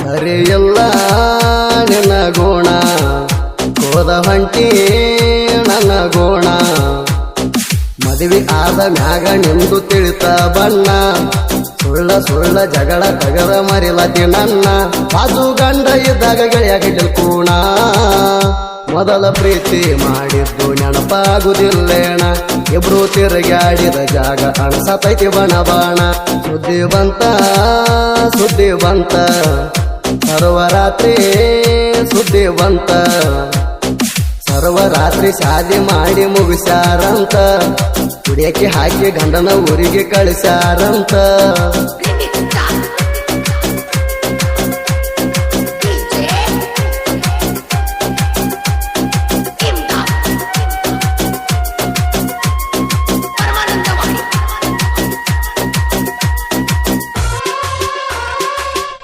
ಸರಿಯಿಲ್ಲ ನಿನ್ನ ಗುಣ ಕೋದ ಹೊಂಟಿ ನನ್ನ ಗುಣ ಮದುವೆ ಆದ ಮ್ಯಾಗ ನಿಂದು ತಿಳಿತ ಬಣ್ಣ ಸುಳ್ಳ ಸುಳ್ಳ ಜಗಳ ತಗದ ಮರಿಲತಿ ನನ್ನ ಬಾಜು ಗಂಡ ಇದ್ದಾಗ ಗೆಳೆಯಾಗಿದ್ದ ಕೂಣ ಮೊದಲ ಪ್ರೀತಿ ಮಾಡಿದ್ದು ನೆನಪಾಗುದಿಲ್ಲೇಣ ಇಬ್ರು ತಿರುಗಾಡಿದ ಜಾಗ ಅಣಸತೈತಿ ಬಣ ಬಾಣ ಸುದ್ದಿ ಬಂತ ಸರ್ವರಾತ್ರಿ ಸುದ್ದಿ ಬಂತ ಸರ್ವರಾತ್ರಿ ಶಾದಿ ಮಾಡಿ ಮುಗಿಸ್ಯಾರಂತ ಕುಡಿಯಕ್ಕೆ ಹಾಕಿ ಗಂಡನ ಊರಿಗೆ ಕಳಿಸ್ಯಾರಂತ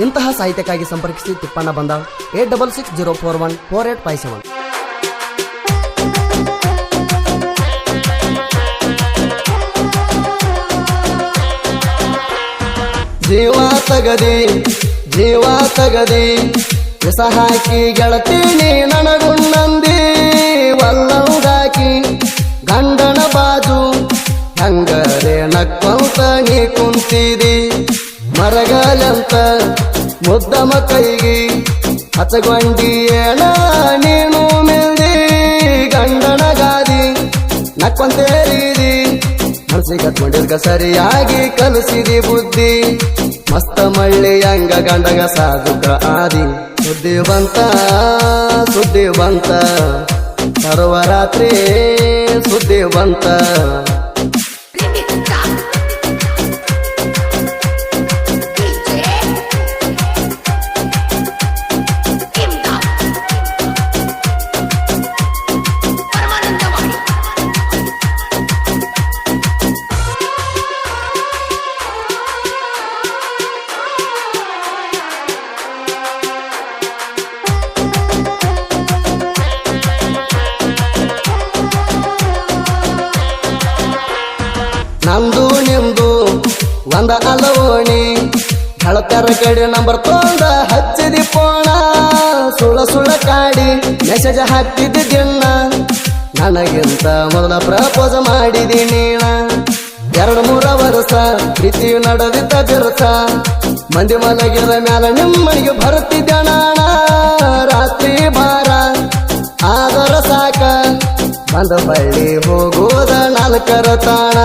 ಇಂತಹ ಸಾಹಿತ್ಯಕ್ಕಾಗಿ ಸಂಪರ್ಕಿಸಿ ತಿಪ್ಪಣ್ಣ ಬಂದಾಳ್ 8660414857. ಜೀವ ತಗದಿ ವಿಷ ಹಾಕಿ ಗೆಳತೀನಿ ನನಗುಣ್ಣಂದಿ ವಲ್ಲೌದಾಕಿ ಗಂಡನ ಬಾಜು ಹಂಗರೆ ನಕ್ಕಂತ ನೀ ಕುಂತಿದಿ ಮರಗಲಂತ ಮುದ್ದಮ ಕೈಗಿ ಹಚ್ಚಗೊಂಡಿಯೇಣ ನೀನು ಮಿಲ್ದಿ ಗಂಡನ ಗಾದಿ ನಕ್ಕೊಂತೇರಿದಿ ಮನಸ್ಸಿಗೆ ಹತ್ಕೊಂಡಿದ್ಕ ಸರಿಯಾಗಿ ಕಲಿಸಿದಿ ಬುದ್ಧಿ ಮಸ್ತ ಮಳ್ಳಿ ಹಂಗ ಗಂಡಗ ಸಾಧುಕ ಆದಿ ಸುದ್ದಿ ಬಂತ ಸರ್ವರಾತ್ರಿ ಸುದ್ದಿ ಬಂತ ನಂದು ನಿಮ್ದು ಒಂದ ಅಲವೋಣಿ ಗೆಳತರ ಕಡೆ ನಂಬರ್ ತೊಂದ ಹಚ್ಚಿದಿ ಪೋಣ ಸುಳ ಕಾಡಿ ಮೆಸೇಜ್ ಹಾಕ್ತಿದ್ದಿ ದಿನ ನನಗಿಂತ ಮೊದಲ ಪ್ರಪೋಸ್ ಮಾಡಿದಿ ನೀಣ 2-3 ವರ್ಷ ಪ್ರೀತಿ ನಡೆದಿದ್ದ ಬಿರುಸ ಮಂದಿ ಮಲಗಿದ ಮ್ಯಾಲ ನಿಮ್ಮನಿಗೆ ಬರ್ತಿದ್ದ ನಾಣ ರಾತ್ರಿ ಭಾರ ಆದರ ಸಾಕ ಬಂದ ಬಳ್ಳಿ ಹೋಗೋದ 4 ತಾಣ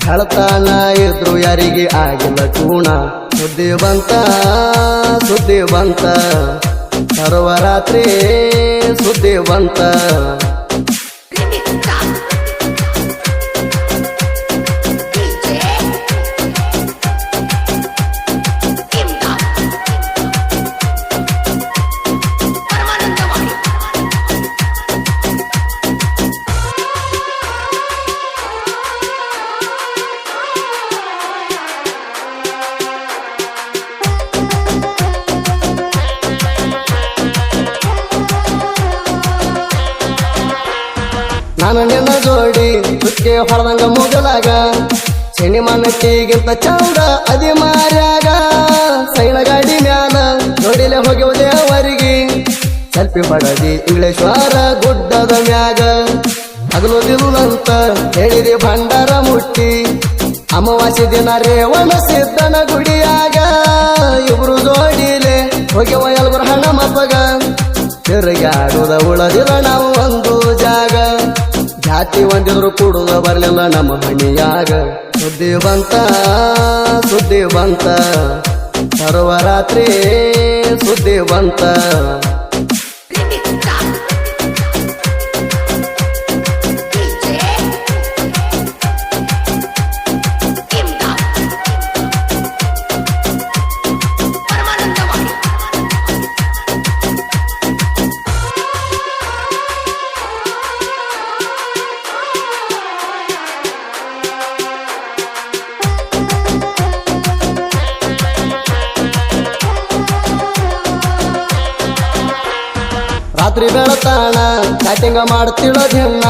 ಗೆಳತಾನ ಇದ್ರು ಯಾರಿಗೆ ಆಗಿಲ್ಲ ಕೂಣ ಸುದ್ದಿ ಬಂತ ಸರ್ವರಾತ್ರಿ ಸುದ್ದಿ ಬಂತ ನಾನು ನಿನ್ನ ಜೋಡಿ ತುಕ್ಕೆ ಹೊರದಂಗ ಮುಗಲಾಗ ಸಿನಿಮಾ ನಟಿಗಿಂತ ಚಂದ ಅದಿ ಮಾರ್ಯಾಗ ಸೈನ ಗಾಡಿ ಮ್ಯಾಲ ಜೋಡಿಲೆ ಹೋಗ್ಯವರಿಗೆ ಸೆಲ್ಫಿ ಪಡದಿ ಇಂಗ್ಲೇಶ್ವರ ಗುಡ್ಡದ ಮ್ಯಾಗ ಹಗಲು ದಿಲ್ಲಂತ ಹೇಳಿದಿ ಭಂಡಾರ ಮುಟ್ಟಿ ಅಮಾವಾಸ್ಯೆ ದಿನ ರೇವಣ ಸಿದ್ದನ ಗುಡಿಯಾಗ ಇಬ್ರು ಜೋಡಿಲೆ ಹೋಗ್ಯವ ಎಲ್ಬರ ಹಣ ಮಪ್ಪಗ ತಿರುಗಾಡುದ ಉಳದಿಲ್ಲ ನಾವು ಒಂದು ಜಾಗ ಜಾತಿ ಒಂದಿದ್ರು ಕೂಡುದ ಬರ್ಲಿಲ್ಲ ನಮ್ಮ ಮಣಿಯಾಗ ಸುದ್ದಿ ಬಂತ ಸರ್ವರಾತ್ರಿ ಸುದ್ದಿ ಬಂತ ರಾತ್ರಿ ಬೆಳತಾಣ ಚಾಟಿಂಗ ಮಾಡ್ತಿಳೋ ದಿನ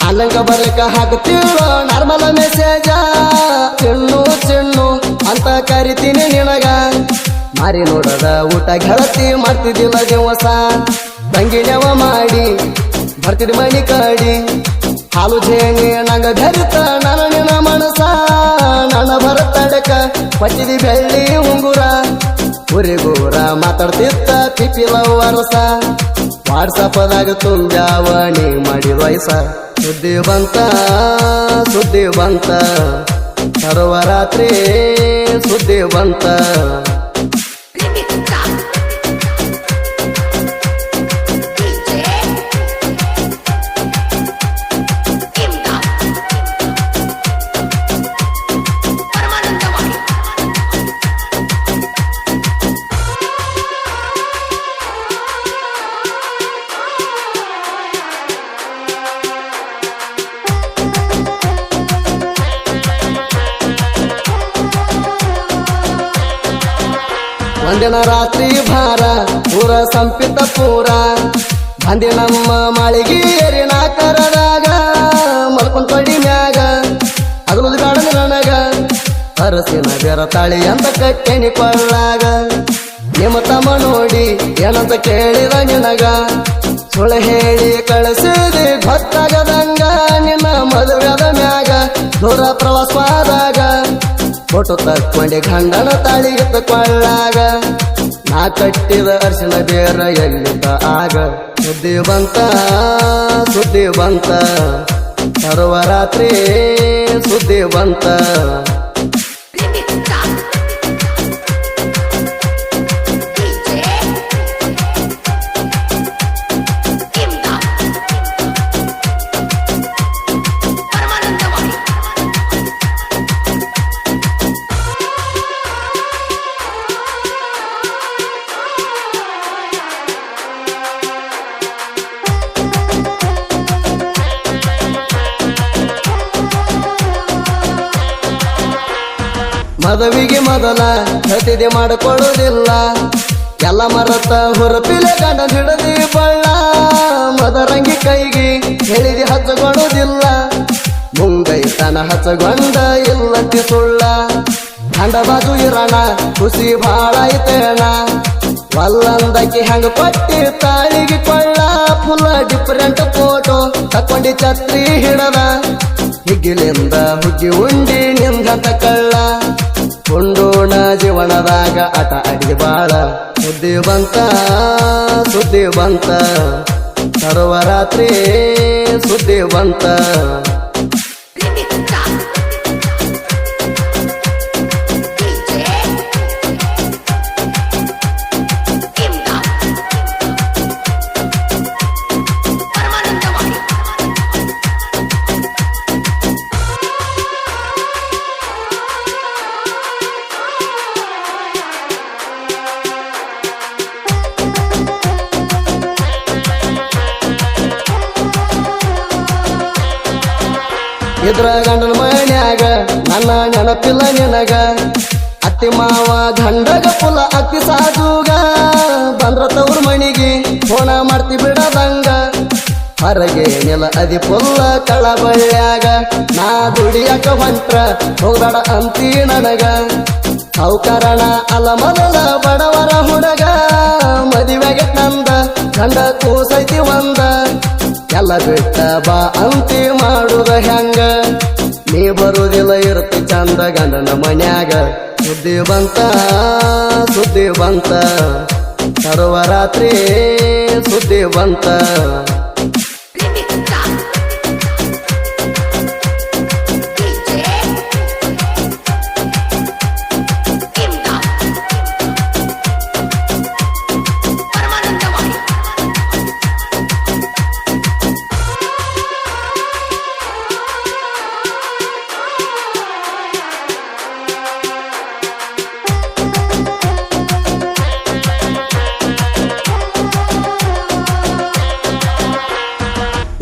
ಅಲ್ಲಂಗ ಬರ್ಲಿಕ್ಕ ಹಾಕ್ತಿಳೋ ನಾರ್ಮಲ್ ಮೆಸೇಜ ಚಿಣ್ಣು ಅಂತ ಕರಿತೀನಿ ನಿನಗ ಮಾರಿ ನೋಡದ ಊಟ ಗೆಳತಿ ಮಾಡ್ತಿದ್ದಿಲ್ಲ ದಿವಸ ತಂಗಿಣವ ಮಾಡಿ ಬರ್ತಿದ್ ಮಣಿ ಕಾಡಿ ಹಾಲು ಜೇನಿ ನಂಗ ಬೆರಿತ ನನ್ನ ನಿನ್ನ ಮನಸ ನನ್ನ ಭರತಡಕ ಪಟ್ಟಿದಿ ಬೆಳ್ಳಿ ಉಂಗುರ ಊರಿಗೂರ ಮಾತಾಡ್ತಿತ್ತ ಪಿಪಿಲ ವರಸ ವಾಟ್ಸಪ್ದಾಗ ತುಂಬ್ಯಾವಣಿ ಮಾಡಿದ ವಯಸ್ಸ ಸುದ್ದಿ ಬಂತ ಸರ್ವರಾತ್ರಿ ಸುದ್ದಿ ಬಂತ ಒಂದಿನ ರಾತ್ರಿ ಭಾರ ಪೂರ ಸಂಪಿತ ಪೂರ ಬಂದಿ ನಮ್ಮ ಮಾಳಿಗೆ ಏರಿನ ಕರದಾಗ ಮಲ್ಕೊಂಡ್ ತೊಡಿ ಮ್ಯಾಗ ಅಗಲುದು ಬೇಡ ನನಗ ಅರಸಿನ ಬೆರ ತಾಳಿ ಅಂತ ಕಟ್ಟೆನಿ ಕೊಳ್ಳಾಗ ನಿಮ್ಮ ತಮ್ಮ ನೋಡಿ ಏನಂತ ಕೇಳಿದ ನಿನಗ ಸುಳ್ಳು ಹೇಳಿ ಕಳಿಸಿದೆ ಗೊತ್ತಾಗದಂಗ ನಿನ್ನ ಮದುವೆದ ಮ್ಯಾಗ ದೂರ ಪ್ರವಾಸವಾದಾಗ ಫೋಟೋ ತಕ್ಕೊಂಡೆ ಗಂಡನ ತಾಳಿಗೆ ತಕೊಳ್ಳಾಗ ನಾ ಕಟ್ಟಿದ ಅರ್ಶಿನ ಬೇರ ಎಲ್ಲಿದ್ದ ಆಗ ಸುದ್ದಿ ಬಂತ ಸರ್ವರಾತ್ರಿ ಸುದ್ದಿ ಬಂತ ಮದುವಿಗೆ ಮೊದಲ ಖರೀದಿ ಮಾಡಿಕೊಳ್ಳುವುದಿಲ್ಲ ಎಲ್ಲ ಮರತ ಹುರುಪಿಲೆ ಗಂಡ ಹಿಡದಿ ಬಳ್ಳ ಮದರಂಗಿ ಕೈಗೆ ಹೇಳಿದಿ ಹಚ್ಚಗೊಳ್ಳುವುದಿಲ್ಲ ಮುಂಗೈತನ ಹಚ್ಚಗೊಂಡ ಇಲ್ಲಂತಿ ಸುಳ್ಳ ಗಂಡ ಬಾಜು ಇರೋಣ ಖುಷಿ ಭಾಳ ಐತೇಣ ಒಲ್ಲಂದಕ್ಕೆ ಹೆಂಗ ಪಟ್ಟಿ ತಾಳಿಗೆ ಕೊಳ್ಳ ಫುಲ್ ಡಿಫರೆಂಟ್ ಫೋಟೋ ತಕ್ಕೊಂಡಿ ಛತ್ರಿ ಹಿಡದ ಹಿಗ್ಗಿಲಿಂದ ಹುಗ್ಗಿ ಉಂಡಿ ನಿಂದಂತ ಕಳ್ಳ ಕೊಂಡೋಣ ಜೀವನದಾಗ ಆಟ ಆಡಿ ಬಾಳ ಸುದ್ದಿ ಬಂತ ಸರ್ವರಾತ್ರಿ ಸುದ್ದಿ ಬಂತ ಇದ್ರ ಗಂಡನ ಮನ್ಯಾಗ ನನ್ನ ನೆನಪಿಲ್ಲ ನಿನಗ ಅತ್ತಿ ಮಾವ ಗಂಡಗ ಪುಲ ಅತ್ತಿ ಸಾಜುಗ ಬಂದ್ರ ತವ್ರ ಮಣಿಗೆ ಫೋನ ಮಾಡ್ತಿ ಬಿಡದಂಗ ಹೊರಗೆ ನೆಲ ಅದಿ ಪುಲ್ಲ ಕಳಬಳ್ಳ್ಯಾಗ ನಾ ದುಡಿಯಕ ಹೊಂಟ್ರ ಹೋಗಬೇಡ ಅಂತಿ ನನಗ ಸಾವುಕಾರಣ ಅಲ್ಲ ಮೊದಲ ಬಡವರ ಹುಡುಗ ಮದುವೆಗೆ ನಂದ ಗಂಡ ಕೂಸೈತಿ ಒಂದ ಎಲ್ಲ ಬಿಟ್ಟ ಬಾ ಅಂತಿ ಮಾಡುದ ಹೆಂಗ ನೀ ಬರುದಿಲ್ಲ ಇರುತ್ತಿ ಚಂದ ಗಂಡನ ಮನ್ಯಾಗ ಸುದ್ದಿ ಬಂತ ಸರ್ವರಾತ್ರಿ ಸುದ್ದಿ ಬಂತ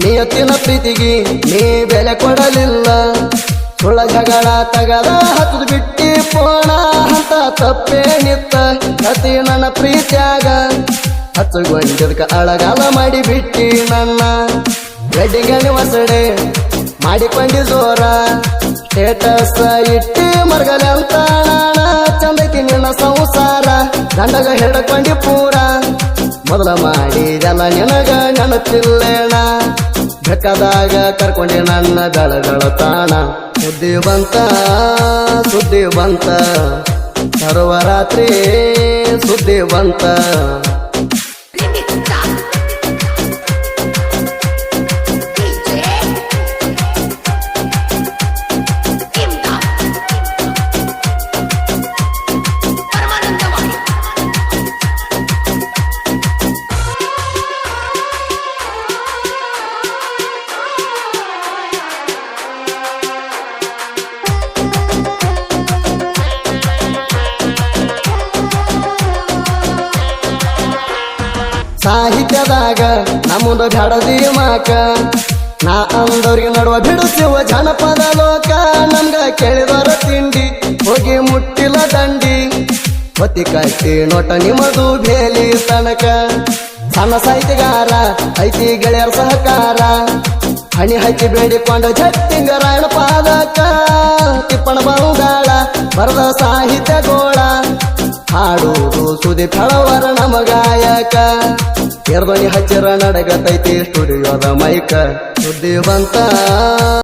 ನಿಯತ್ತಿನ ಪ್ರೀತಿಗೆ ನೀ ಬೆಲೆ ಕೊಡಲಿಲ್ಲ ಸುಳ್ಳ ಜಗಳ ತಗದ ಹತ್ತು ಬಿಟ್ಟಿ ಪೋಣ ಅಂತ ತಪ್ಪೇನಿತ್ತ ಕತಿ ನನ್ನ ಪ್ರೀತಿಯಾಗ ಹಚ್ಚುಗೊಂಡಿದ್ಕ ಅಳಗಾಲ ಮಾಡಿ ಬಿಟ್ಟಿ ನನ್ನ ವೆಡ್ಡಿಂಗ್ ಹೊಸಡೆ ಮಾಡಿಕೊಂಡಿ ಜೋರ ಸ್ಟೇಟಸ್ ಇಟ್ಟಿ ಮರ್ಗಲೆ ಅಂತ ಚಂದೈತಿ ನಿನ್ನ ಸಂಸಾರ ದಂಡಗ ಹಿಡ್ಕೊಂಡಿ ಪೂರ ಮೊದಲ ಮಾಡಿದೆಲ್ಲ ನಿನಗ ನೆನಪಿಲ್ಲೇಣ ಬೆಕ್ಕದಾಗ ಕರ್ಕೊಂಡಿ ನನ್ನ ಬೆಳಗಳ ತಾಣ ಸುದ್ದಿ ಬಂತ ಸರ್ವರಾತ್ರಿ ಸುದ್ದಿ ಬಂತ ಸಾಹಿತ್ಯದಾಗ ನಮ್ಮದು ಬ್ಯಾಡದಿ ಮಾಕ ನಾ ಅಂದವ್ರಿಗೆ ನಡುವ ಬಿಡುತ್ತಿವ ಜನಪದ ಲೋಕ ನಮ್ಗ ಕೇಳಿದವರ ತಿಂಡಿ ಹೋಗಿ ಮುಟ್ಟಿಲ ದಂಡಿ ಹೊತ್ತಿ ಕಟ್ಟಿ ನೋಟ ನಿಮ್ಮದು ಬೇಲಿ ತನಕ ಸಣ್ಣ ಸಾಹಿತ್ಯಗಾರ ಐತಿ ಗೆಳೆಯರ ಸಹಕಾರ ಹಣಿ ಹಚ್ಚಿ ಬೇಡಿಕೊಂಡ ಜಟ್ಟಿಂಗರಾಯಣ ಪಾದಕ ತಿಪ್ಪಣ ಬಂಗಾಳ ಬರದ ಸಾಹಿತ್ಯ ಗೋಳ ಹಾಡುವುದು ಸುದಿ ಫಳವರ ನಮಗಾಯಕ ಎರ್ದನಿ ಹಚ್ಚಿರ ನಡಗತೈತಿ ಸ್ಟುಡಿಯೋದ ಮೈಕ ಸುದ್ದಿ ಬಂತ